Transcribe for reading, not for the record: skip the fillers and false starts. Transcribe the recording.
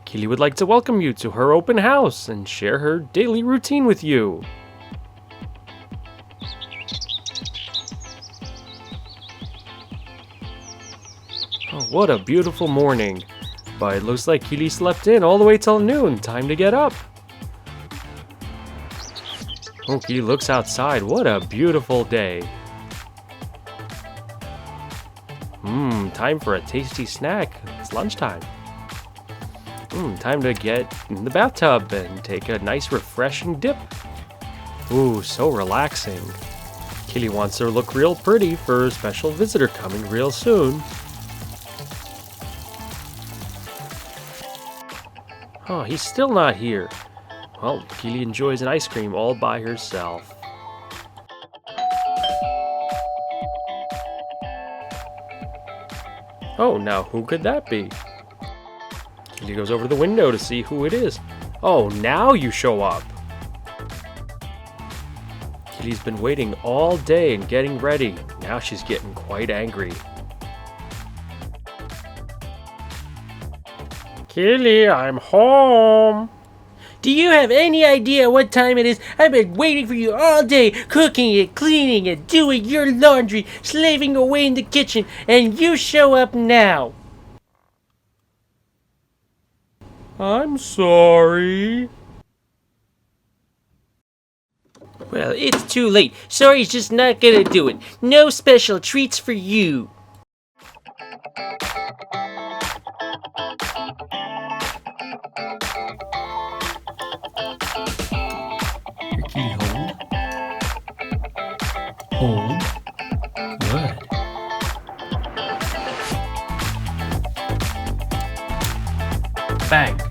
Kili would like to welcome you to her open house and share her daily routine with you. Oh, what a beautiful morning. But it looks like Kili slept in all the way till noon. Time to get up. Oh, Kili looks outside. What a beautiful day. Time for a tasty snack. It's lunchtime. Time to get in the bathtub and take a nice refreshing dip. Ooh, so relaxing. Kili wants her to look real pretty for a special visitor coming real soon. Oh, he's still not here. Well, Kili enjoys an ice cream all by herself. Oh, now who could that be? Kili goes over to the window to see who it is. Oh, now you show up. Kili's been waiting all day and getting ready. Now she's getting quite angry. Kili, I'm home. Do you have any idea what time it is? I've been waiting for you all day, cooking and cleaning and doing your laundry, slaving away in the kitchen, and you show up now. I'm sorry. Well, it's too late. Sorry's just not gonna do it. No special treats for you. Kili, hold. Good. Bang.